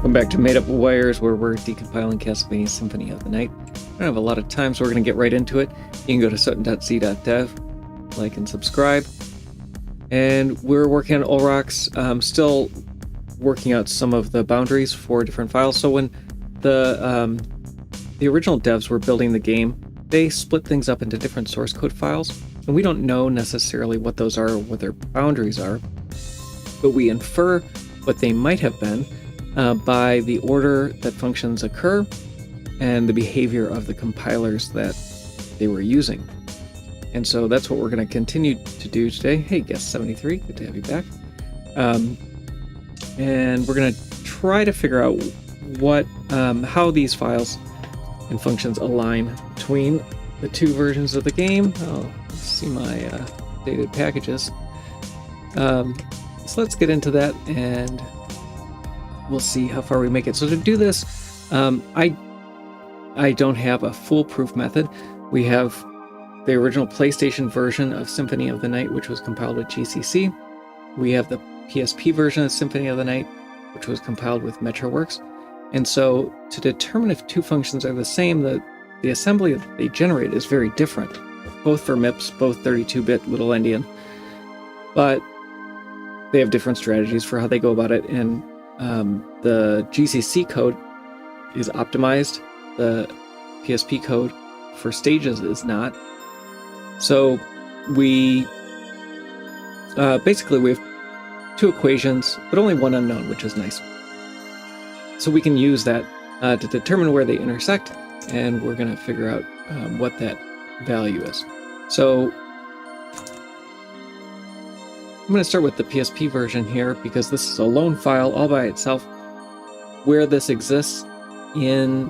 Welcome back to Made Up Wires, where we're decompiling Castlevania Symphony of the Night. I don't have a lot of time, so we're going to get right into it. You can go to sutton.z.dev, like and subscribe. And we're working on Olrock's, still working out some of the boundaries for different files. So when the original devs were building the game, they split things up into different source code files. And we don't know necessarily what those are or what their boundaries are, but we infer what they might have been by the order that functions occur and the behavior of the compilers that they were using. And so that's what we're going to continue to do today. Hey, Guest 73, good to have you back. And we're going to try to figure out what, how these files and functions align between the two versions of the game. Oh, let's see my dated packages. So let's get into that and we'll see how far we make it. So to do this, I don't have a foolproof method. We have the original PlayStation version of Symphony of the Night, which was compiled with GCC. We have the PSP version of Symphony of the Night, which was compiled with MetroWorks. And so to determine if two functions are the same, the assembly that they generate is very different, both for MIPS, both 32-bit little endian. But they have different strategies for how they go about it, and the GCC code is optimized. The PSP code for stages is not. So we basically we have two equations, but only one unknown, which is nice. So we can use that to determine where they intersect, and we're going to figure out what that value is. So I'm going to start with the PSP version here because this is a lone file all by itself. Where this exists in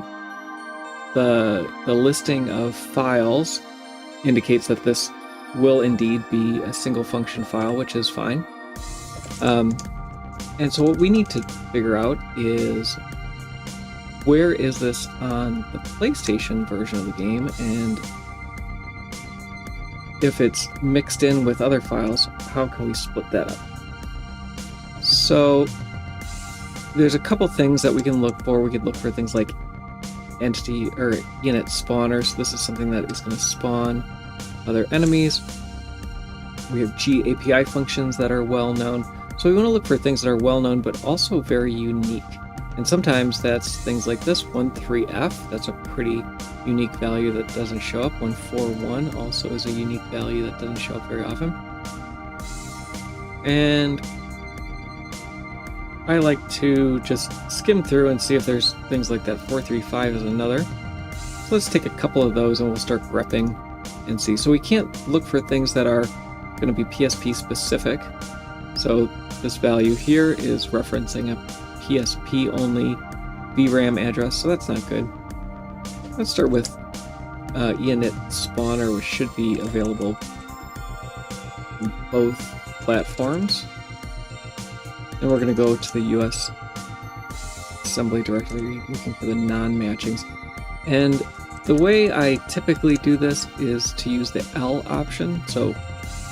the listing of files indicates that this will indeed be a single function file, which is fine. And so what we need to figure out is where is this on the PlayStation version of the game, and if it's mixed in with other files, how can we split that up? So there's a couple things that we can look for. We could look for things like entity or init spawners. This is something that is going to spawn other enemies. We have GAPI functions that are well known. So we want to look for things that are well known but also very unique. And sometimes that's things like this 13F. That's a pretty unique value that doesn't show up. 141 also is a unique value that doesn't show up very often. And I like to just skim through and see if there's things like that. 435 is another. So let's take a couple of those and we'll start grepping and see. So we can't look for things that are going to be PSP specific. So this value here is referencing a PSP only VRAM address, so that's not good. Let's start with init spawner, which should be available in both platforms. And we're going to go to the US assembly directory looking for the non-matchings. And the way I typically do this is to use the L option, so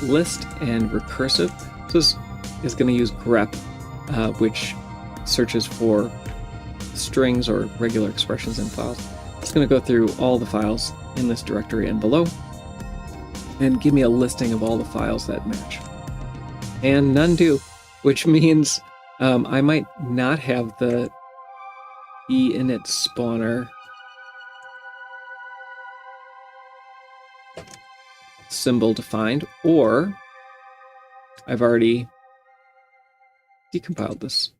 list and recursive. So this is going to use grep, which searches for strings or regular expressions in files. It's going to go through all the files in this directory and below and give me a listing of all the files that match. And none do, which means I might not have the init spawner symbol defined, or I've already decompiled this.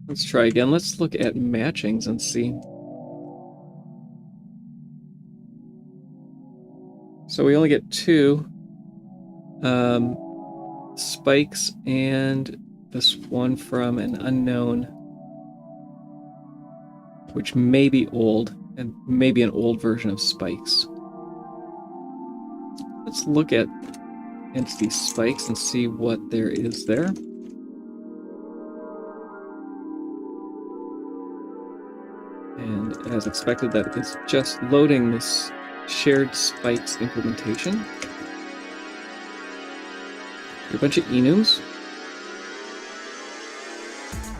Let's try again. Let's look at matchings and see. So we only get two spikes and this one from an unknown, which may be old and maybe an old version of spikes. Let's look at entity spikes and see what there is there. And as expected, that is just loading this shared spikes implementation. A bunch of enums.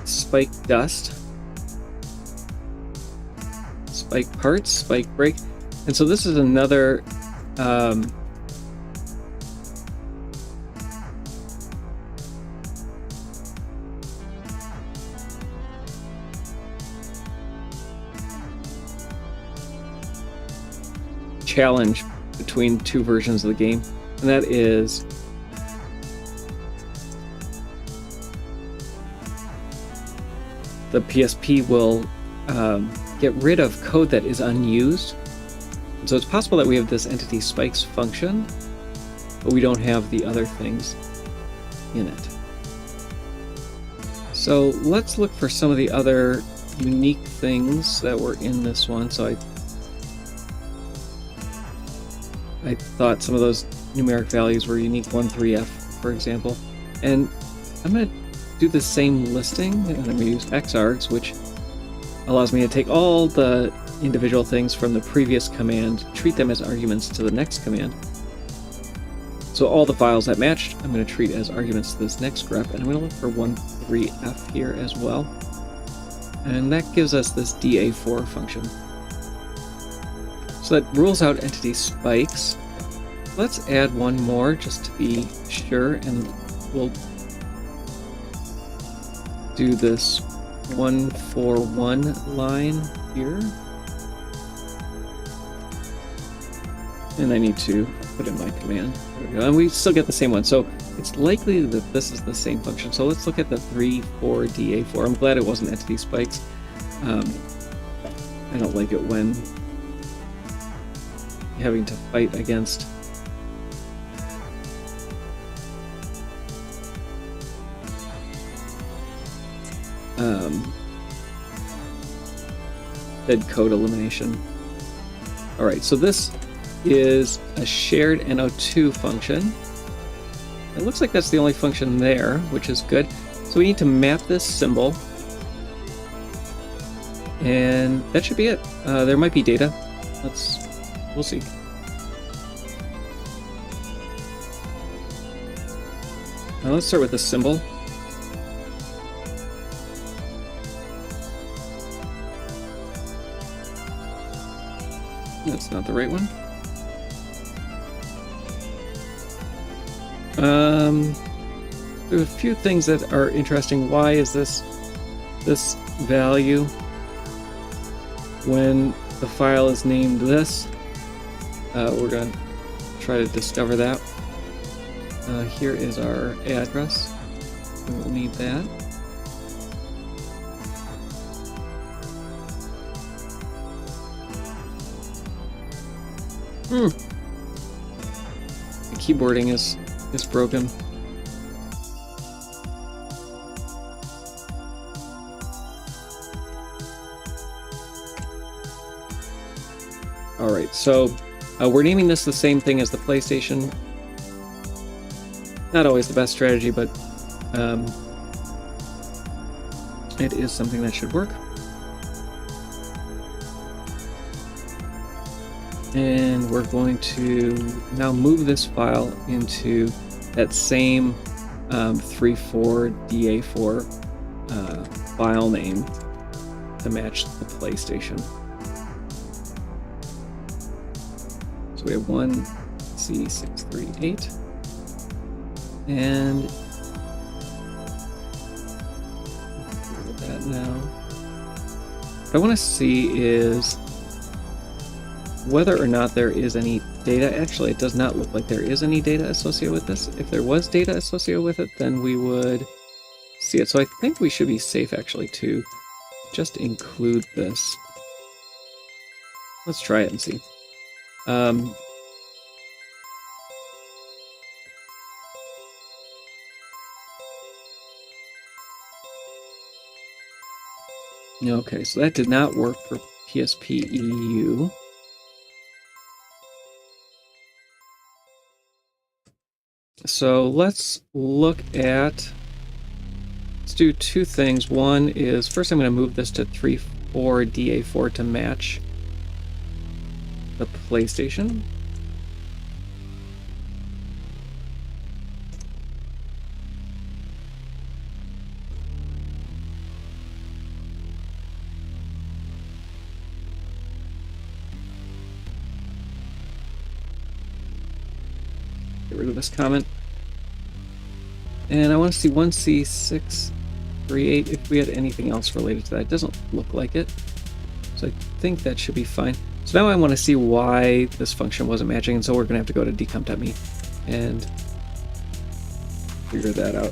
spike dust, spike parts, spike break. And so this is another challenge between two versions of the game, and that is the PSP will get rid of code that is unused. So it's possible that we have this entity spikes function, but we don't have the other things in it. So let's look for some of the other unique things that were in this one. So I thought some of those numeric values were unique, 13F, for example. And I'm going to do the same listing, and I'm going to use xargs, which allows me to take all the individual things from the previous command, treat them as arguments to the next command. So all the files that matched, I'm going to treat as arguments to this next grep, and I'm going to look for 13F here as well. And that gives us this DA4 function. So that rules out entity spikes. Let's add one more just to be sure, and we'll do this 141 line here. And I need to put in my command. There we go. And we still get the same one. So it's likely that this is the same function. So let's look at the 34DA4. I'm glad it wasn't entity spikes. I don't like it when having to fight against dead code elimination. Alright, so this is a shared NO2 function. It looks like that's the only function there, which is good. So we need to map this symbol, and that should be it. There might be data. We'll see. Now let's start with the symbol. That's not the right one. There are a few things that are interesting. Why is this value when the file is named this? We're going to try to discover that. Here is our address. We'll need that. The keyboarding is broken. Alright, so we're naming this the same thing as the PlayStation. Not always the best strategy, but it is something that should work. And we're going to now move this file into that same 34DA4 file name to match the PlayStation. So we have 1C638, and that now. What I want to see is whether or not there is any data. Actually, it does not look like there is any data associated with this. If there was data associated with it, then we would see it. So I think we should be safe, actually, to just include this. Let's try it and see. Okay, so that did not work for PSP EU. So let's do two things. One is, first I'm going to move this to 34DA4 to match the PlayStation. rid of this comment. And I want to see 1C638 if we had anything else related to that. It doesn't look like it. So I think that should be fine. So now I want to see why this function wasn't matching, and so we're going to have to go to decomp.me and figure that out.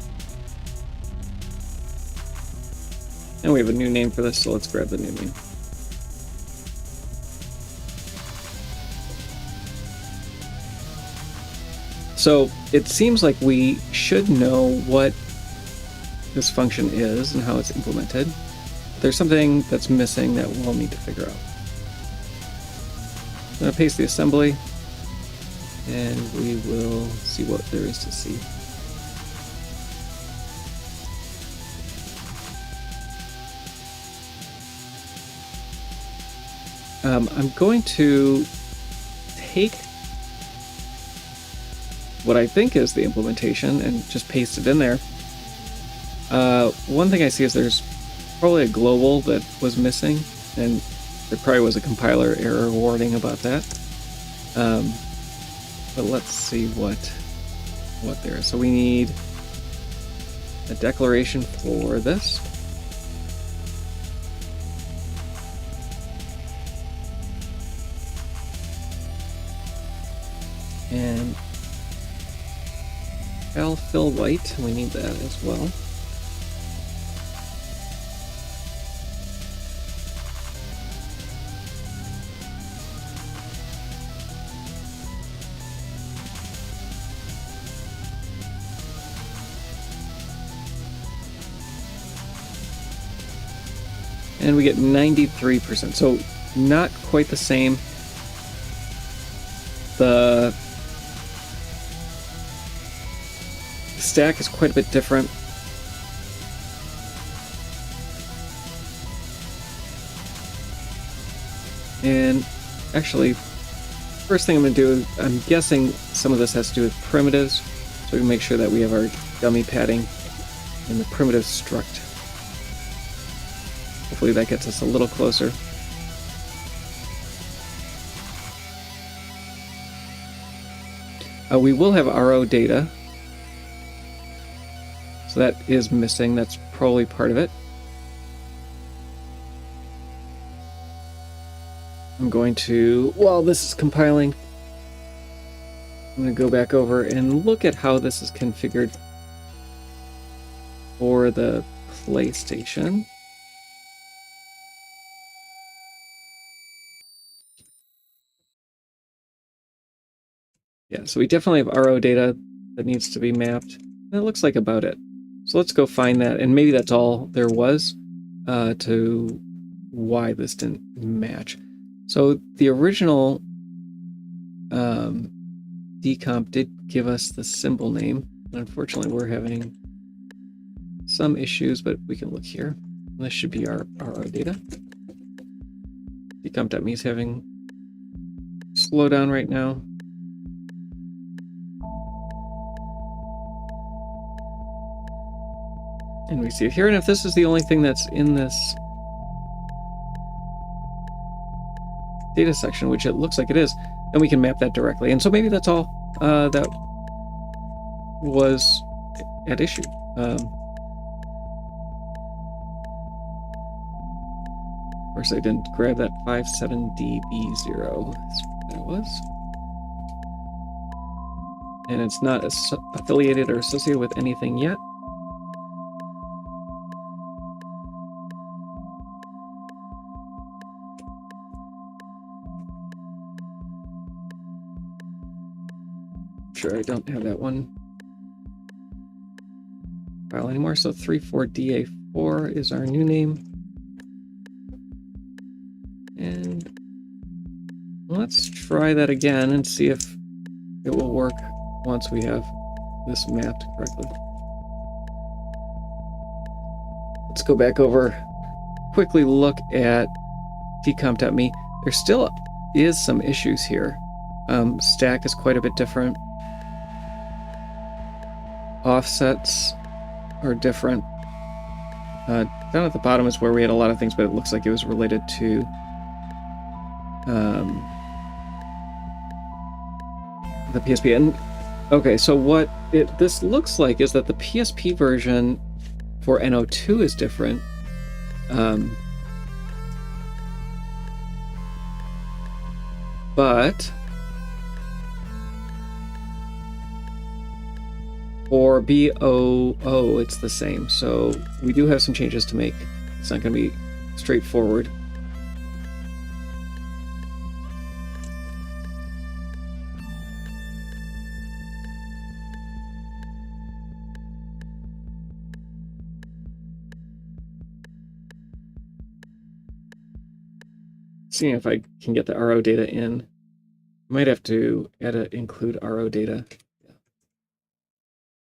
And we have a new name for this, so let's grab the new name. So it seems like we should know what this function is and how it's implemented. There's something that's missing that we'll need to figure out. I'm going to paste the assembly, and we will see what there is to see. I'm going to take what I think is the implementation and just paste it in there. One thing I see is there's probably a global that was missing, and there probably was a compiler error warning about that. But let's see what there is. So we need a declaration for this. And fill white, we need that as well. And we get 93%, so not quite the same. The stack is quite a bit different. And actually, first thing I'm going to do, I'm guessing some of this has to do with primitives, so we can make sure that we have our dummy padding in the primitive struct. Hopefully that gets us a little closer. We will have RO data. So that is missing. That's probably part of it. I'm going to, while this is compiling, I'm going to go back over and look at how this is configured for the PlayStation. Yeah, so we definitely have RO data that needs to be mapped. That looks like about it. So let's go find that, and maybe that's all there was to why this didn't match. So the original decomp did give us the symbol name. Unfortunately, we're having some issues, but we can look here. This should be our RO data. Decomp.me is having slowdown right now. And we see it here, and if this is the only thing that's in this data section, which it looks like it is, then we can map that directly. And so maybe that's all that was at issue. Of course, I didn't grab that 57DB0. That's what that was. And it's not affiliated or associated with anything yet. Sure, I don't have that one file anymore. So 34DA4 is our new name. And let's try that again and see if it will work once we have this mapped correctly. Let's go back over, quickly look at decomp.me. There still is some issues here. Stack is quite a bit different. Offsets are different. Down at the bottom is where we had a lot of things, but it looks like it was related to the PSP. And Okay, so what this looks like is that the PSP version for NO2 is different. But for BOO, it's the same. So we do have some changes to make. It's not going to be straightforward. Seeing if I can get the RO data in. I might have to include RO data.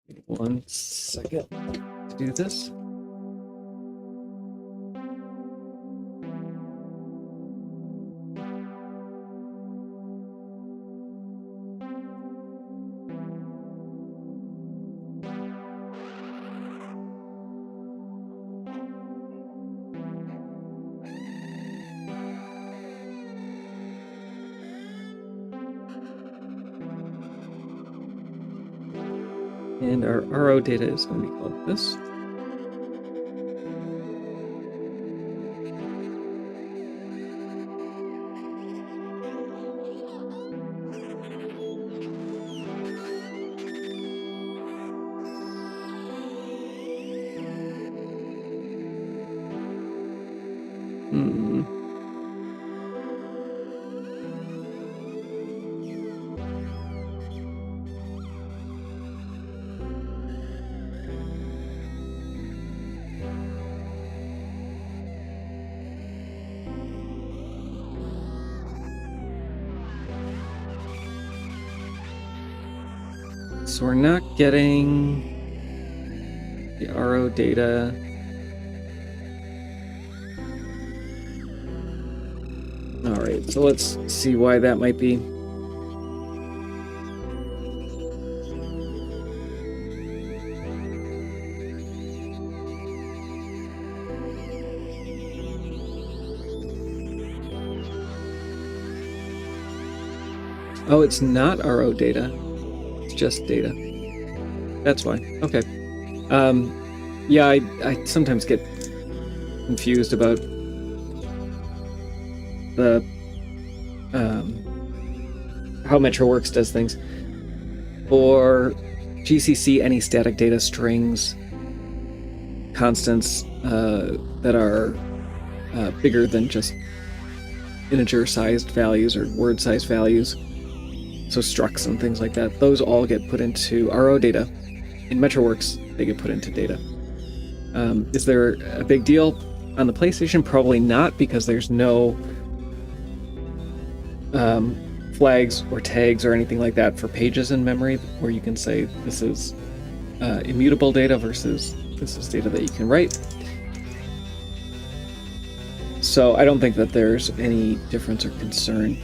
Yeah. 1 second to do this. And our RO data is going to be called this. So we're not getting the RO data. All right, so let's see why that might be. Oh, it's not RO data. It's just data. That's why. Okay. Yeah, I sometimes get confused about the how MetroWorks does things. For GCC, any static data strings, constants that are bigger than just integer-sized values or word-sized values, so structs and things like that, those all get put into RO data. In MetroWorks, they get put into data. Is there a big deal on the PlayStation? Probably not, because there's no flags or tags or anything like that for pages in memory where you can say this is immutable data versus this is data that you can write. So I don't think that there's any difference or concern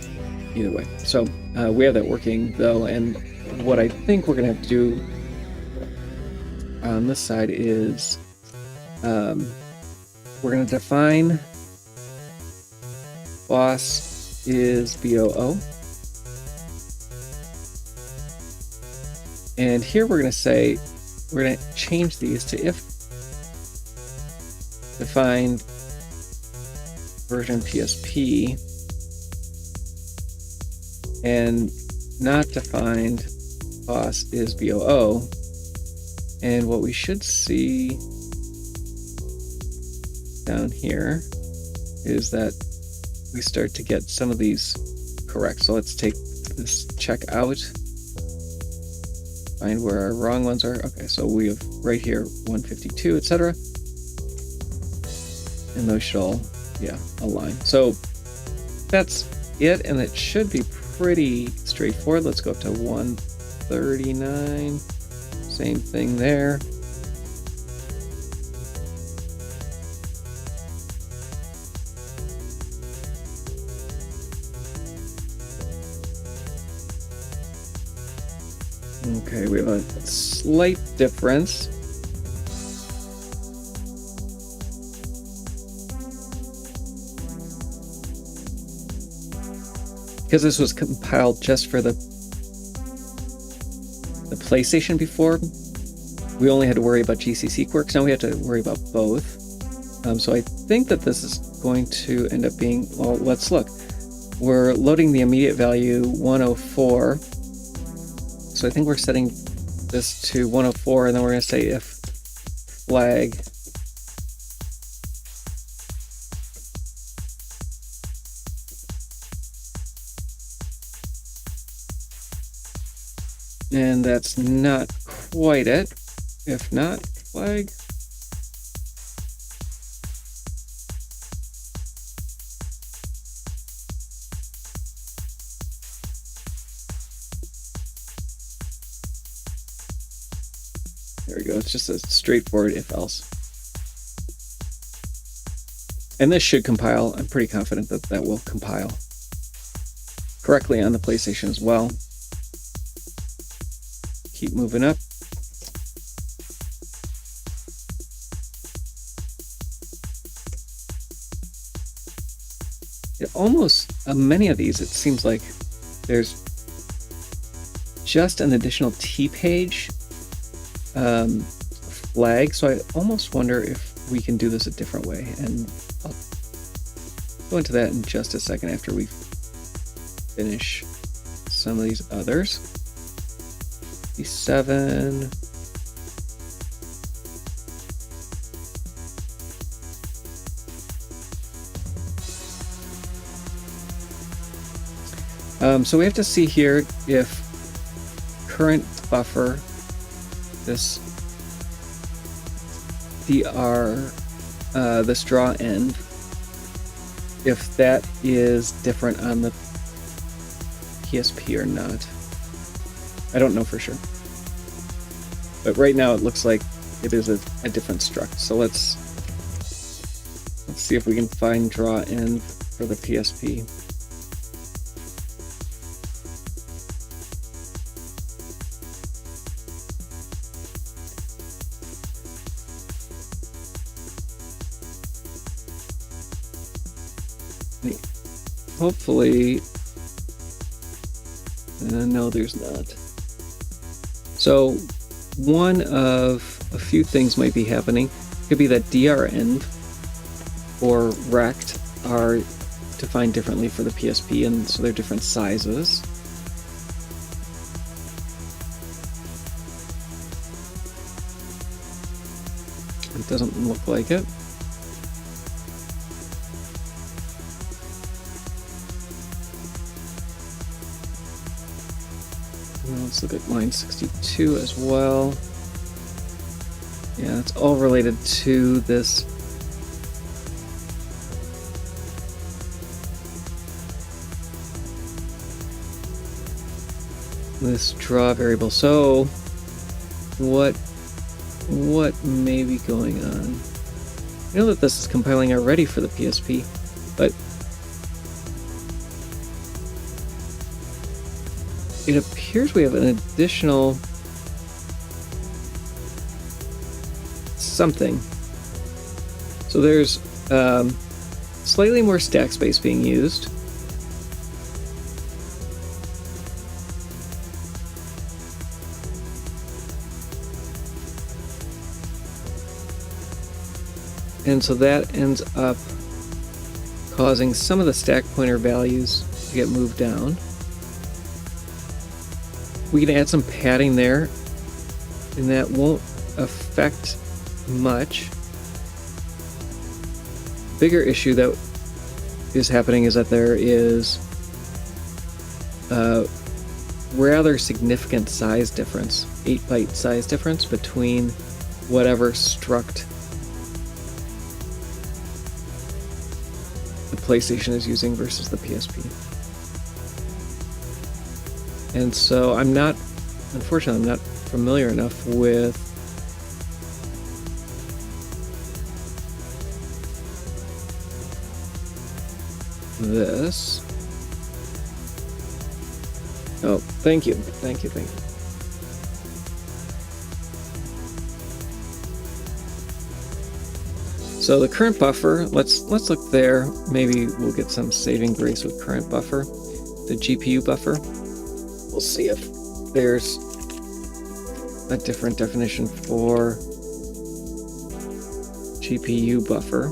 either way. So we have that working though, and what I think we're gonna have to do on this side is we're gonna define boss is BOO. And here we're going to say, we're going to change these to if defined version PSP and not defined boss is BOO. And what we should see down here is that we start to get some of these correct. So let's take this check out, find where our wrong ones are. Okay, so we have right here 152, etc. And those should all, align. So that's it, and it should be pretty straightforward. Let's go up to 139. Same thing there. Okay, we have a slight difference. Because this was compiled just for the the PlayStation before, we only had to worry about GCC quirks. Now we have to worry about both. So I think that this is going to end up being, well, let's look. We're loading the immediate value 104. So I think we're setting this to 104, and then we're going to say if flag and that's not quite it. If not, flag. There we go. It's just a straightforward if else. And this should compile. I'm pretty confident that that will compile correctly on the PlayStation as well. Keep moving up. It almost, many of these, it seems like there's just an additional T page flag, so I almost wonder if we can do this a different way, and I'll go into that in just a second after we finish some of these others. 7. So we have to see here if current buffer, this dr, this draw end, if that is different on the PSP or not. I don't know for sure. But right now it looks like it is a different struct. So let's see if we can find draw end for the PSP. Hopefully, no, there's not. So one of a few things might be happening. It could be that dr end or rect are defined differently for the PSP, and so they're different sizes. It doesn't look like it. Let's look at line 62 as well. Yeah, it's all related to this draw variable. So what may be going on? I know that this is compiling already for the PSP, but it appears we have an additional something. So there's slightly more stack space being used. And so that ends up causing some of the stack pointer values to get moved down. We can add some padding there, and that won't affect much. Bigger issue that is happening is that there is a rather significant size difference, 8-byte size difference between whatever struct the PlayStation is using versus the PSP. And so unfortunately, I'm not familiar enough with this. Oh, thank you. So the current buffer, let's look there. Maybe we'll get some saving grace with current buffer, the GPU buffer. We'll see if there's a different definition for GPU buffer.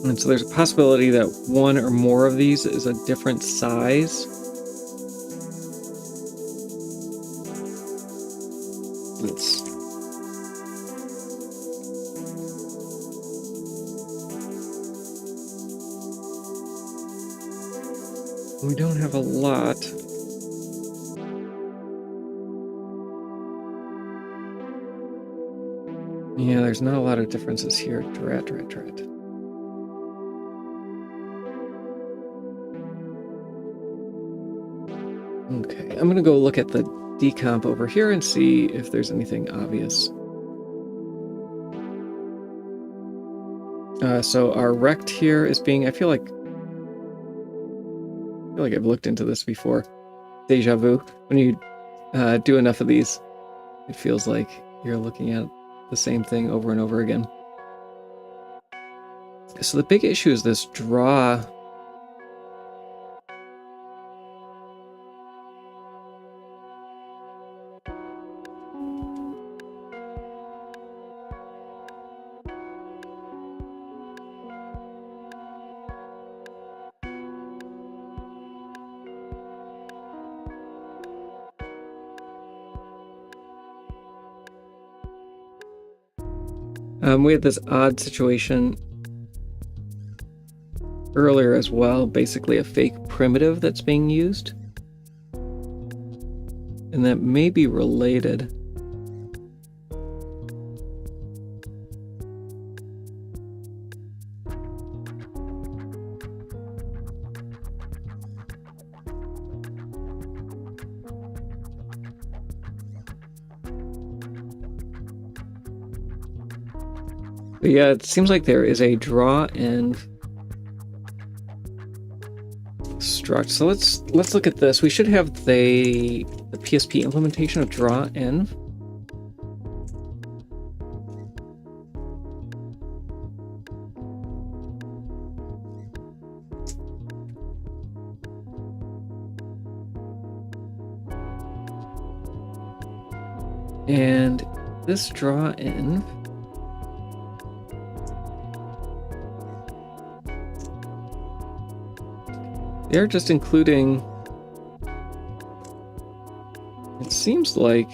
And so there's a possibility that one or more of these is a different size. We don't have a lot. Yeah, there's not a lot of differences here. Drat. Okay, I'm gonna go look at the decomp over here and see if there's anything obvious. So our rect here is being, I feel like I've looked into this before. Deja vu. When you do enough of these, it feels like you're looking at the same thing over and over again. So the big issue is this draw. We had this odd situation earlier as well, basically a fake primitive that's being used. And that may be related. But yeah, it seems like there is a draw env struct. So let's look at this. We should have the PSP implementation of draw env. And this draw env they're just including, it seems like,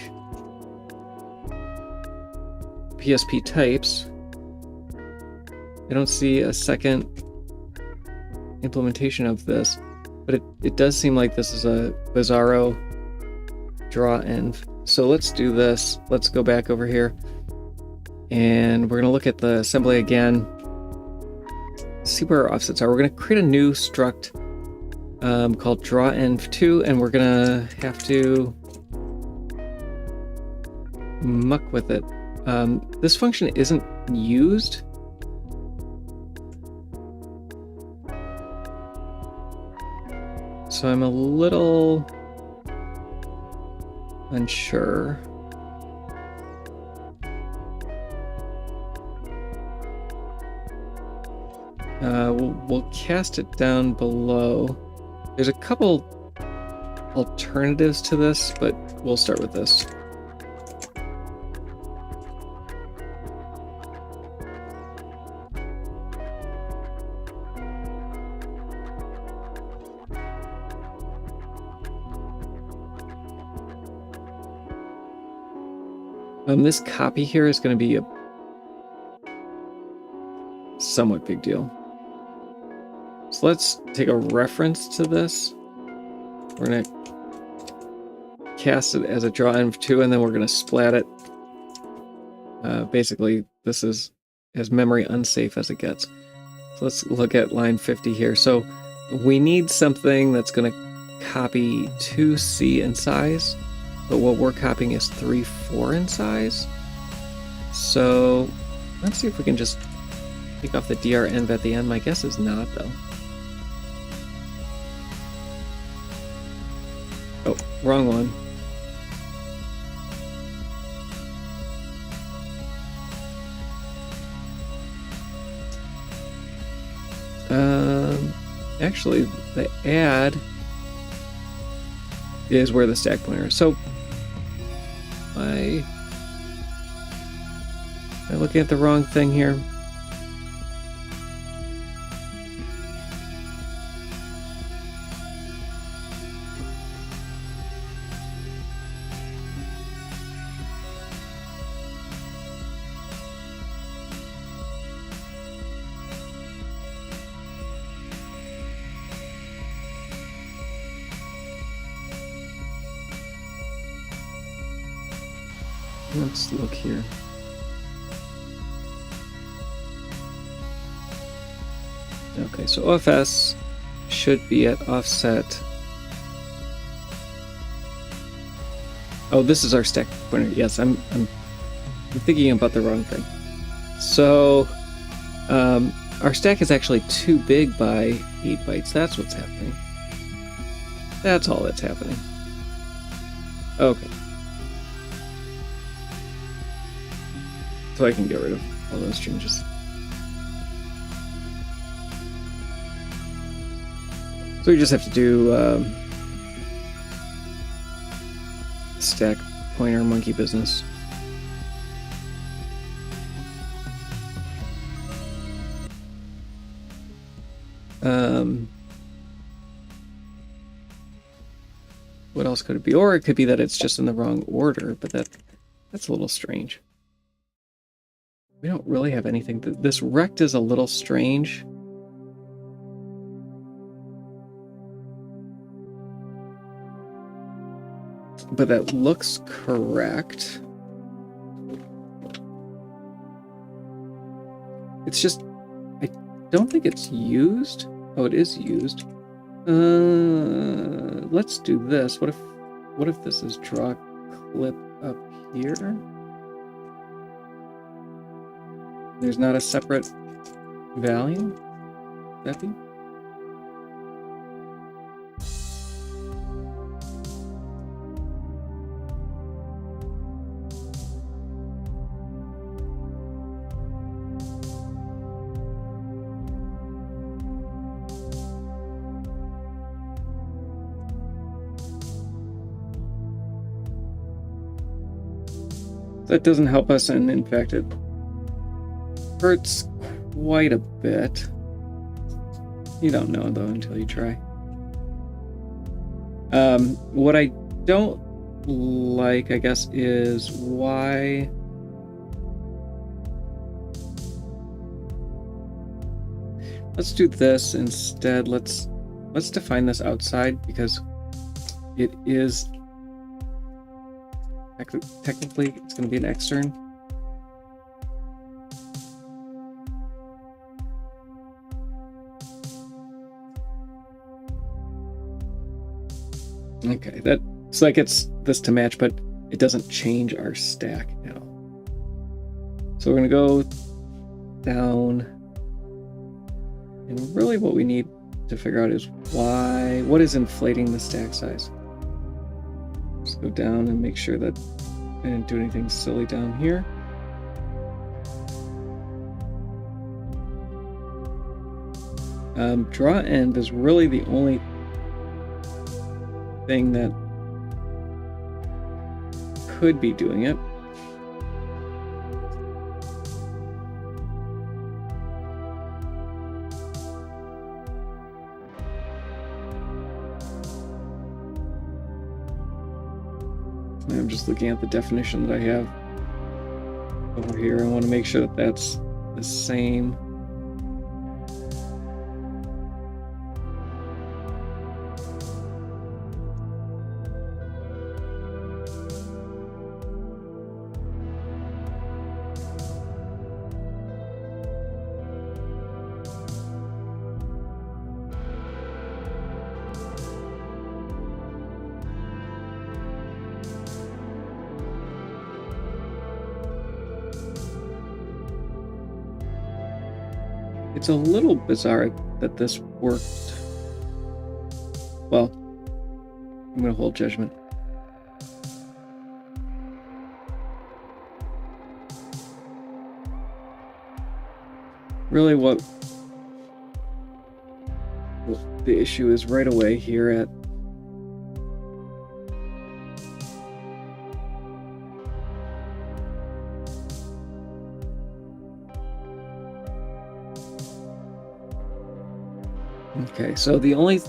PSP types. I don't see a second implementation of this, but it does seem like this is a bizarro draw env. So let's do this. Let's go back over here and we're going to look at the assembly again, see where our offsets are. We're going to create a new struct called drawEnv2, and we're gonna have to muck with it. This function isn't used. So I'm a little unsure. We'll cast it down below. There's a couple alternatives to this, but we'll start with this. This copy here is going to be a somewhat big deal. So let's take a reference to this. We're going to cast it as a drawEnv2, and then we're going to splat it. Basically, this is as memory unsafe as it gets. So let's look at line 50 here. So we need something that's going to copy 2C in size, but what we're copying is 3-4 in size. So let's see if we can just take off the drEnv at the end. My guess is not, though. Oh, wrong one. actually, the add is where the stack pointer is. So, am I looking at the wrong thing here? Let's look here. Okay, so OFS should be at offset. Oh, this is our stack pointer. Yes, I'm thinking about the wrong thing. So, our stack is actually too big by 8 bytes. That's what's happening. That's all that's happening. Okay. So I can get rid of all those changes. So we just have to do stack pointer monkey business. What else could it be? Or it could be that it's just in the wrong order, but that's a little strange. We don't really have anything. This rect is a little strange. But that looks correct. It's just, I don't think it's used. Oh, it is used. Let's do this. What if this is draw clip up here? There's not a separate value? Would that be? That doesn't help us, and in fact it hurts quite a bit. You don't know though until you try. What I don't like, I guess, is why let's do this instead. Let's define this outside because it is technically it's going to be an extern. Okay, that's like it's this to match, but it doesn't change our stack at all. So we're going to go down, and really what we need to figure out is what is inflating the stack size. Just go down and make sure that I didn't do anything silly down here. Draw end is really the only thing that could be doing it. I'm just looking at the definition that I have over here. I want to make sure that that's the same. It's a little bizarre that this worked. Well, I'm going to hold judgment. Really, what the issue is right away here at okay, so the only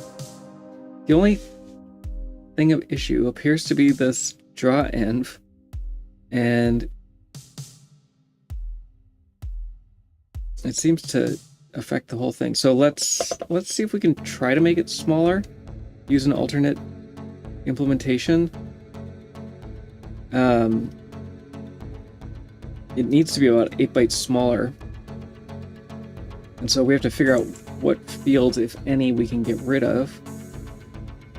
thing of issue appears to be this draw env, and it seems to affect the whole thing. So let's see if we can try to make it smaller, use an alternate implementation. It needs to be about 8 bytes smaller, and so we have to figure out what fields, if any, we can get rid of.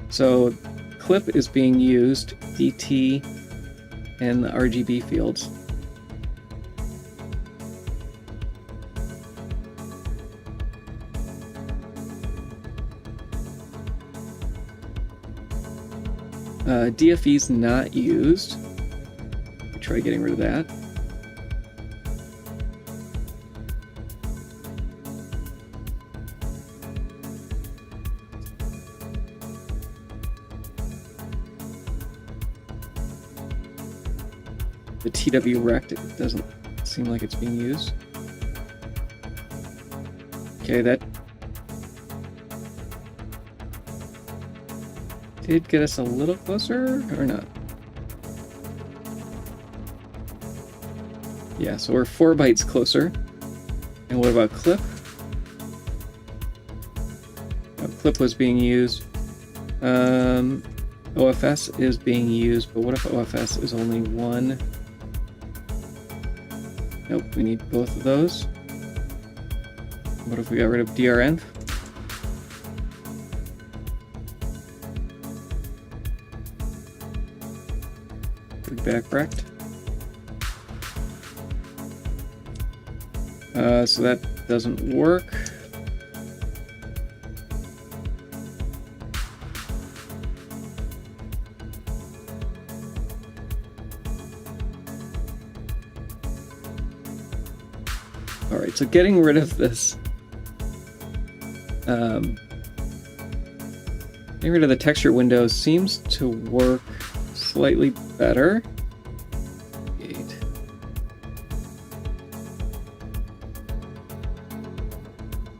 So clip is being used, DT, and the RGB fields. DFE is not used. We try getting rid of that. The TW rect, it doesn't seem like it's being used. Okay, that did get us a little closer, or not? Yeah, so we're 4 bytes closer. And what about clip? Clip was being used. OFS is being used, but what if OFS is only 1? Nope, we need both of those. What if we got rid of DRN? Back rect. So that doesn't work. All right, so getting rid of this, getting rid of the texture window seems to work slightly better.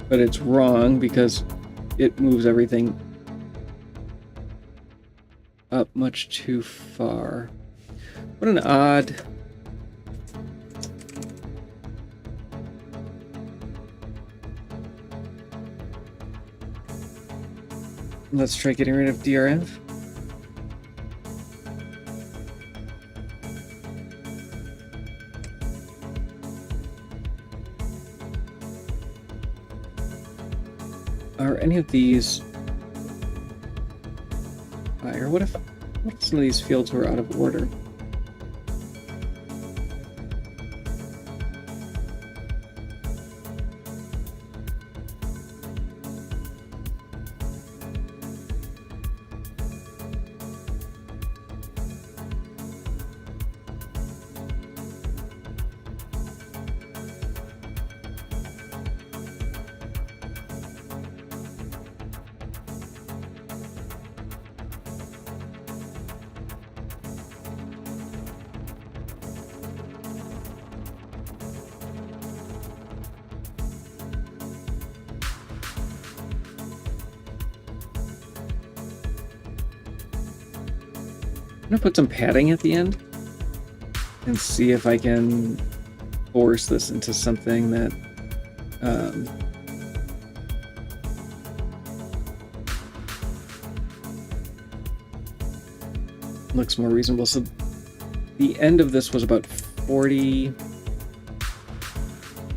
But it's wrong because it moves everything up much too far. What an odd... Let's try getting rid of DRF. Are any of these... Or what if some of these fields were out of order? I'm gonna put some padding at the end and see if I can force this into something that looks more reasonable. So the end of this was about 60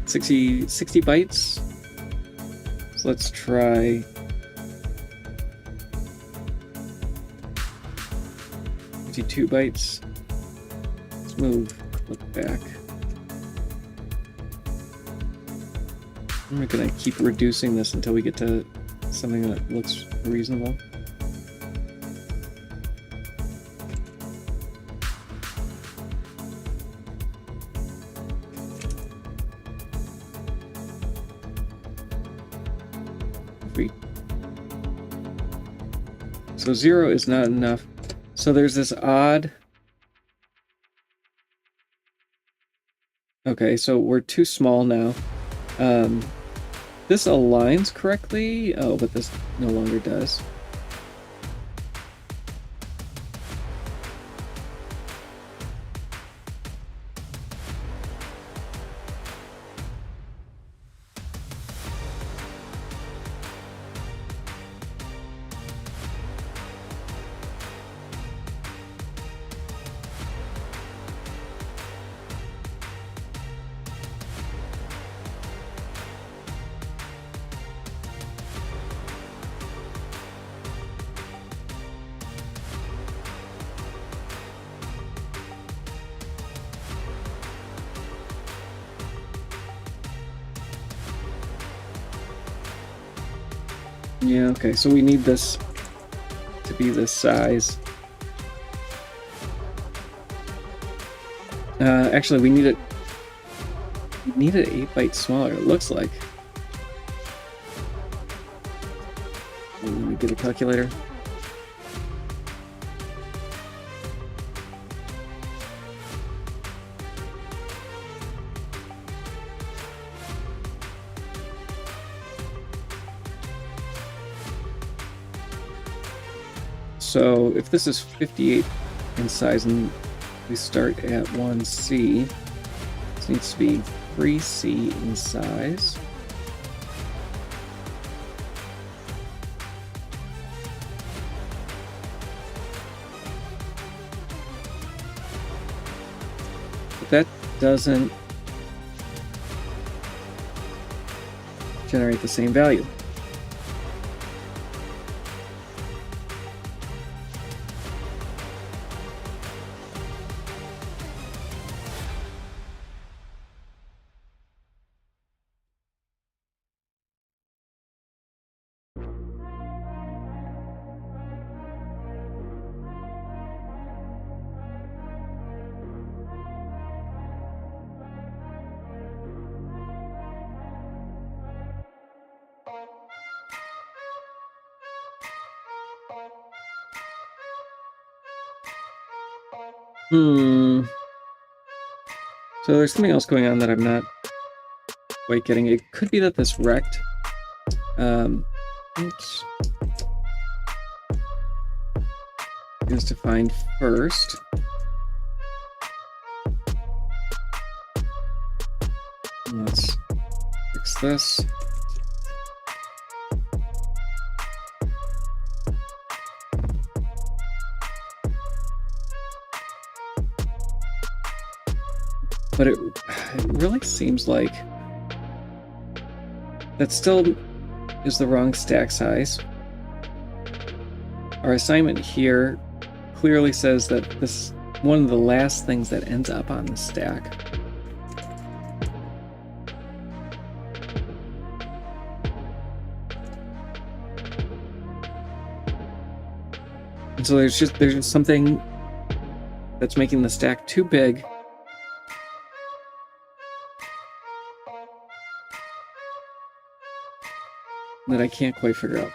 bytes. So let's try 52 bytes. Let's move, look back. I'm gonna keep reducing this until we get to something that looks reasonable. So 0 is not enough. So there's this odd... Okay, so we're too small now. This aligns correctly. Oh, but this no longer does. Yeah, okay, so we need this to be this size. Actually, we need it 8 bytes smaller, it looks like. Let me get a calculator. So if this is 58 in size and we start at 1C, this needs to be 3C in size. But that doesn't generate the same value. So there's something else going on that I'm not quite getting. It could be that this rect is defined first. Let's fix this. But it really seems like that still is the wrong stack size. Our assignment here clearly says that this is one of the last things that ends up on the stack. And so there's just something that's making the stack too big. That I can't quite figure out.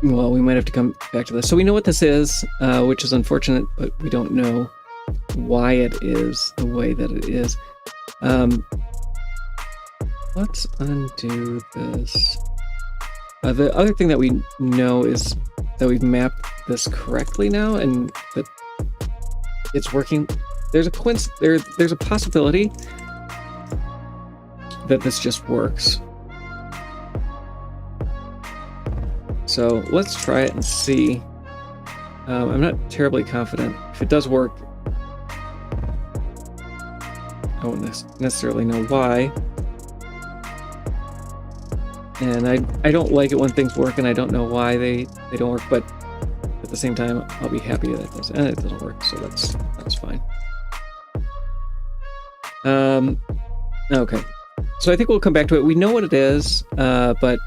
Well, we might have to come back to this. So we know what this is, which is unfortunate, but we don't know why it is the way that it is. Let's undo this. The other thing that we know is that we've mapped this correctly now, and that it's working. There's a possibility that this just works. So let's try it and see. I'm not terribly confident. If it does work, I won't necessarily know why. And I don't like it when things work, and I don't know why they don't work, but at the same time, I'll be happy that it does. And it doesn't work, so that's fine. Okay. So I think we'll come back to it. We know what it is, but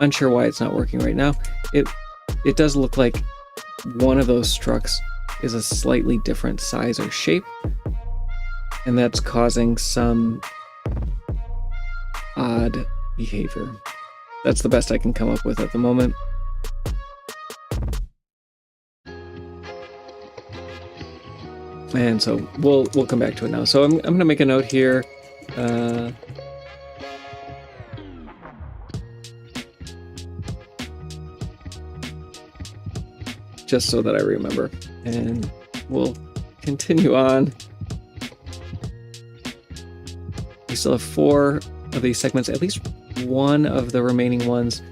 unsure why it's not working right now. It does look like one of those structs is a slightly different size or shape, and that's causing some odd behavior. That's the best I can come up with at the moment. And so we'll come back to it now. So I'm going to make a note here. Just so that I remember. And we'll continue on. We still have 4 of these segments. At least one of the remaining ones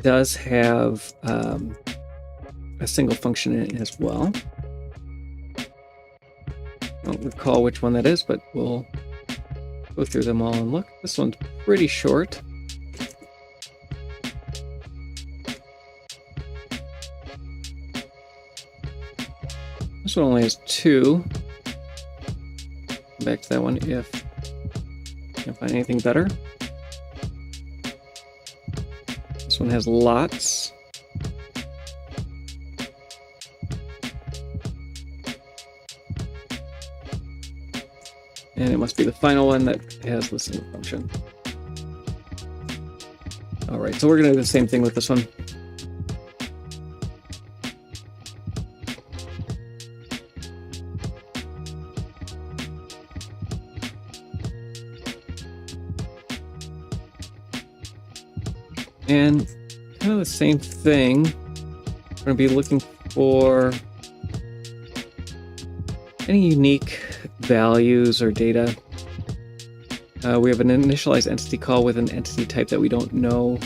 does have a single function in it as well. I don't recall which one that is, but we'll go through them all and look. This one's pretty short. This one only has 2. Come back to that one if I can't find anything better. This one has lots. And it must be the final one that has the single function. All right, so we're going to do the same thing with this one. And kind of the same thing. We're going to be looking for any unique values or data. We have an initialized entity call with an entity type that we don't know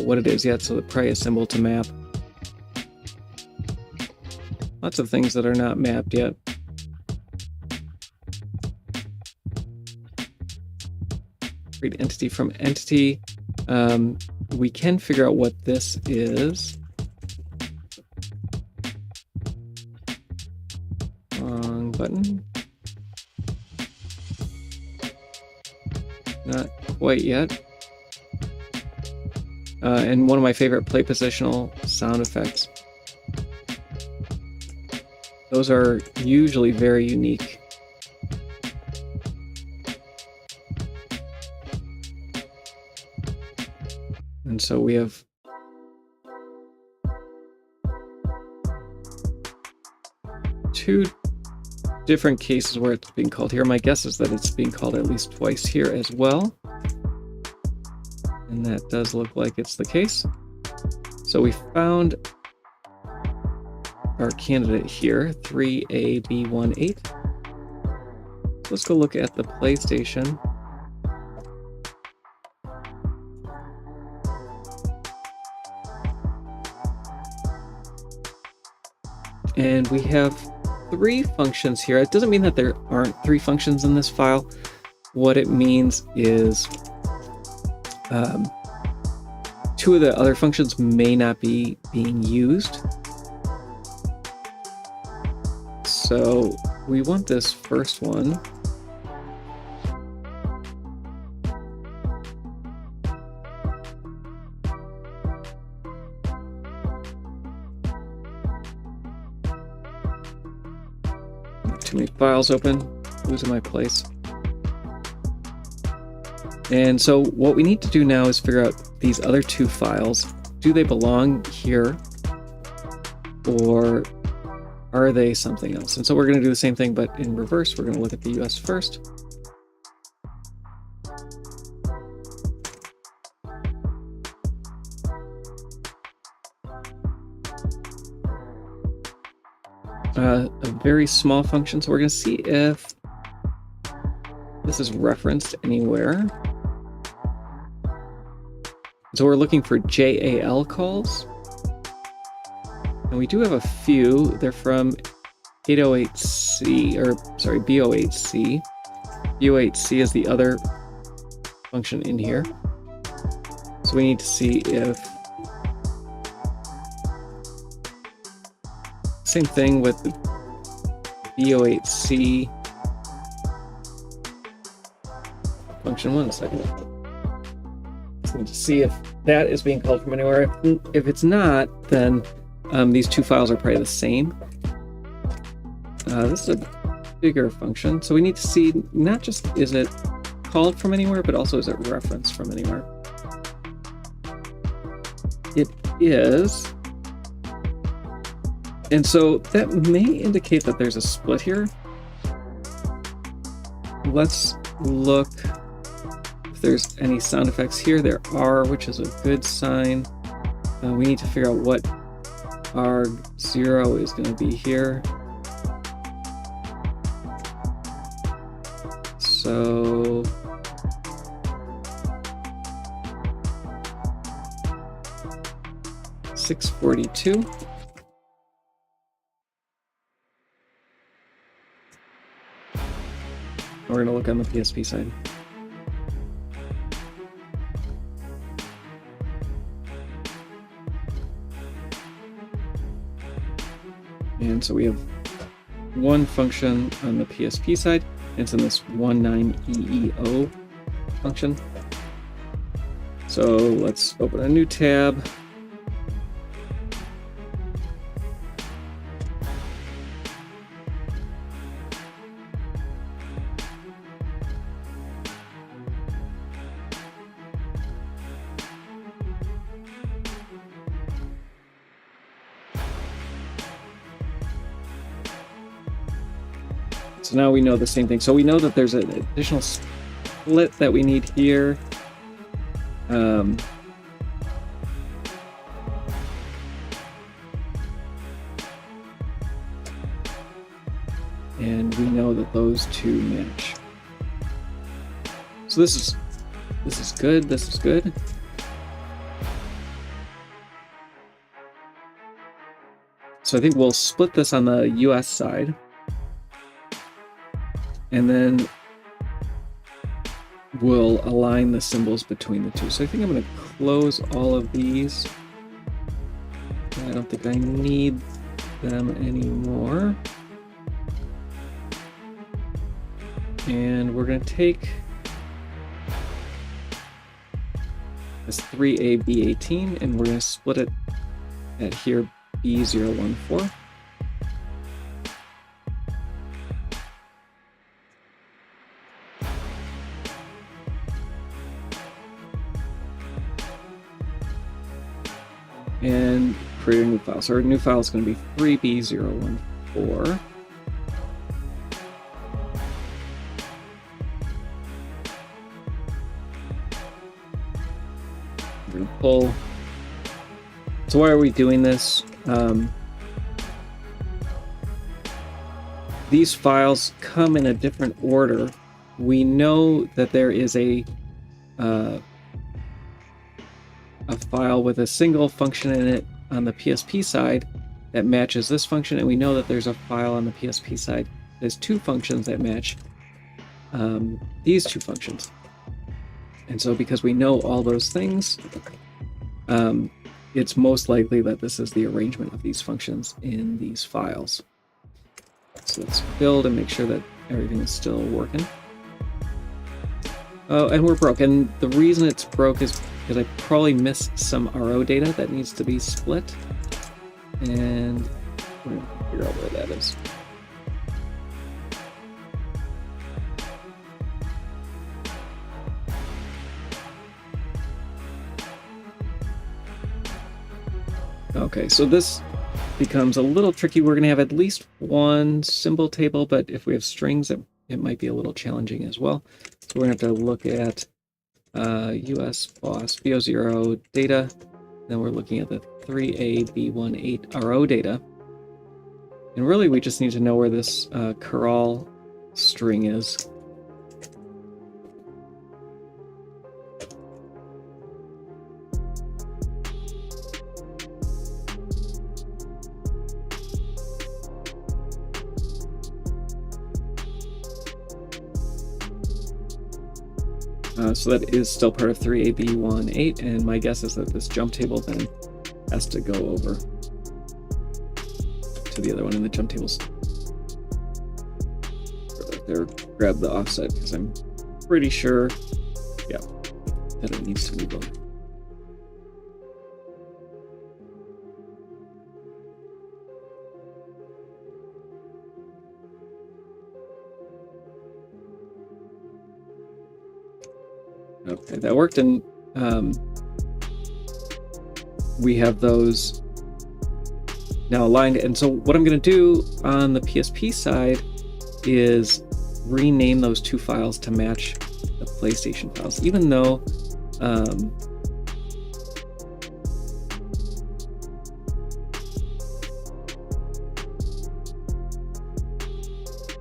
what it is yet, so probably a symbol to map. Lots of things that are not mapped yet. Read entity from entity. We can figure out what this is. Wrong button. Not quite yet. And one of my favorite play positional sound effects. Those are usually very unique. And so we have two different cases where it's being called here. My guess is that it's being called at least twice here as well. And that does look like it's the case. So we found our candidate here, 3AB18. Let's go look at the PlayStation. And we have 3 functions here. It doesn't mean that there aren't 3 functions in this file. What it means is 2 of the other functions may not be being used. So we want this first one. Too many files open, losing my place. And so what we need to do now is figure out these other 2 files. Do they belong here, or are they something else? And so we're going to do the same thing, but in reverse. We're going to look at the US first. A very small function, so we're going to see if this is referenced anywhere. So we're looking for JAL calls, and we do have a few. They're from 808C, or sorry, B08C. B08C is the other function in here. So we need to see if same thing with the B08C function. 1 second. Just need to see if that is being called from anywhere. If it's not, then these two files are probably the same. This is a bigger function, so we need to see not just is it called from anywhere, but also is it referenced from anywhere. It is. And so that may indicate that there's a split here. Let's look if there's any sound effects here. There are, which is a good sign. We need to figure out what arg0 is going to be here. So $642. We're going to look on the PSP side. And so we have one function on the PSP side. It's in this 19EEO function. So let's open a new tab. So now we know the same thing. So we know that there's an additional split that we need here. And we know that those two match. So this is good. This is good. So I think we'll split this on the US side. And then we'll align the symbols between the two. So I think I'm going to close all of these. I don't think I need them anymore. And we're going to take this 3A-B18 and we're going to split it at here B014. And create a new file. So our new file is going to be 3B014. We're going to pull. So why are we doing this? These files come in a different order. We know that there is a file with a single function in it on the PSP side that matches this function, and we know that there's a file on the PSP side that has two functions that match these two functions. And so because we know all those things, it's most likely that this is the arrangement of these functions in these files. So let's build and make sure that everything is still working. Oh, and we're broke. And the reason it's broke is because I probably missed some RO data that needs to be split. And we're going to figure out where that is. Okay, so this becomes a little tricky. We're going to have at least one symbol table, but if we have strings, it might be a little challenging as well. So we're going to have to look at US boss BO0 data. Then we're looking at the 3A-B18 RO data. And really, we just need to know where this chorale string is. So that is still part of 3AB18, and my guess is that this jump table then has to go over to the other one in the jump tables. There, grab the offset because I'm pretty sure, yeah, that it needs to move over. Okay, that worked, and we have those now aligned. And so what I'm going to do on the PSP side is rename those two files to match the PlayStation files, even though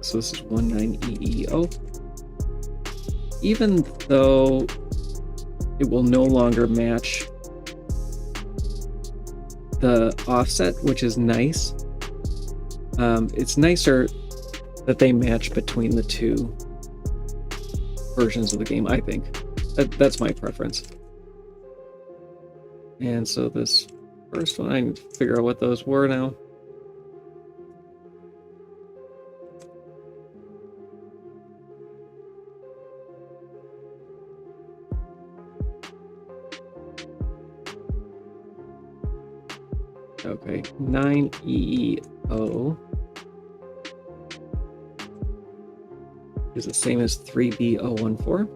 so this is 19EEO. Even though it will no longer match the offset, which is nice, it's nicer that they match between the two versions of the game, I think. That's my preference. And so this first one, I need to figure out what those were now. Okay, 9EEO is the same as 3B014.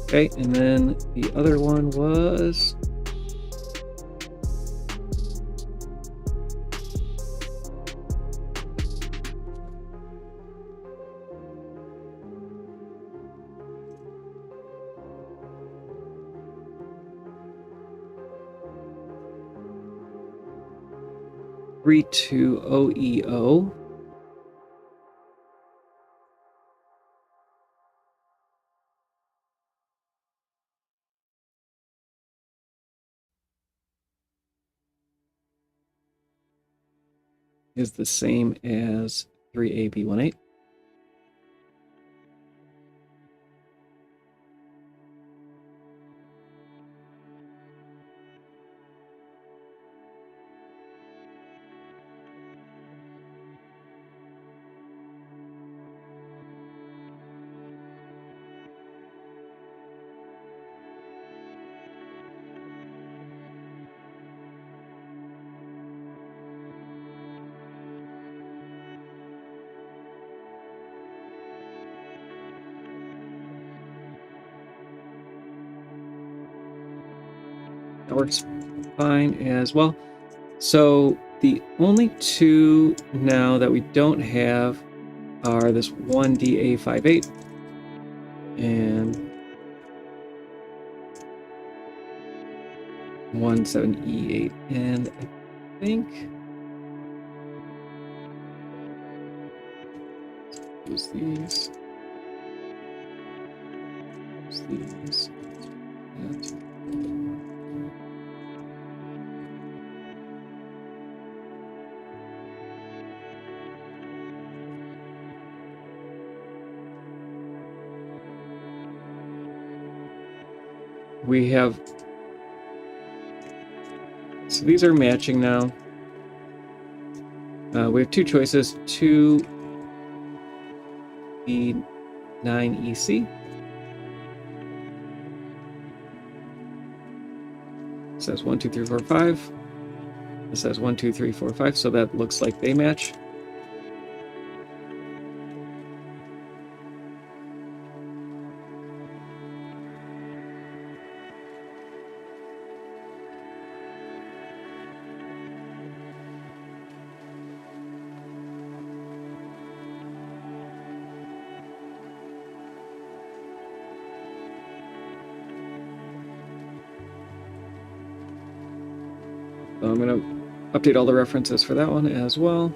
Okay, and then the other one was .32OEO. Is the same as 3AB18. That works fine as well. So the only two now that we don't have are this 1DA58 and 17E8. And I think use these. Use these. And we have, so these are matching now. We have two choices, 2B9EC. It says 1, 2, 3, 4, 5. It says 1, 2, 3, 4, 5, so that looks like they match. So I'm going to update all the references for that one as well.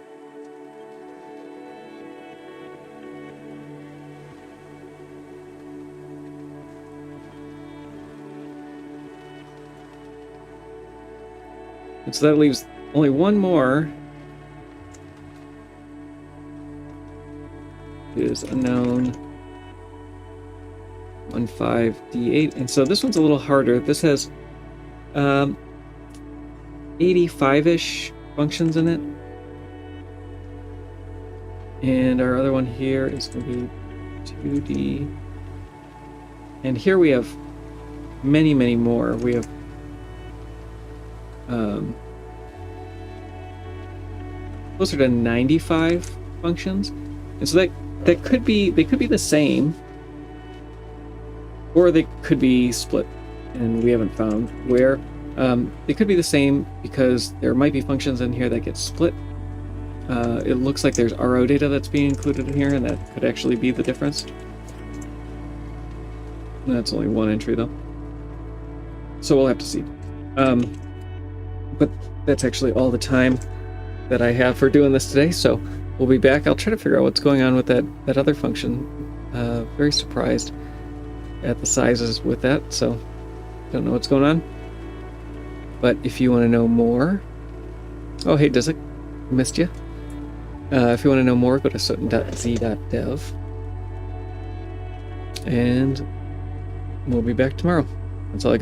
And so that leaves only one more. is unknown 15D8. And so this one's a little harder. This has 85-ish functions in it. And our other one here is going to be 2D. And here we have many, many more. We have closer to 95 functions. And so that could be, they could be the same, or they could be split, and we haven't found where. They could be the same because there might be functions in here that get split. It looks like there's RO data that's being included in here, and that could actually be the difference. That's only one entry though, so we'll have to see. But that's actually all the time that I have for doing this today, so we'll be back. I'll try to figure out what's going on with that other function. Very surprised at the sizes with that, so don't know what's going on. But if you want to know more... Oh, hey, does it? Missed you. If you want to know more, go to soten.z.dev. And we'll be back tomorrow. That's all I got.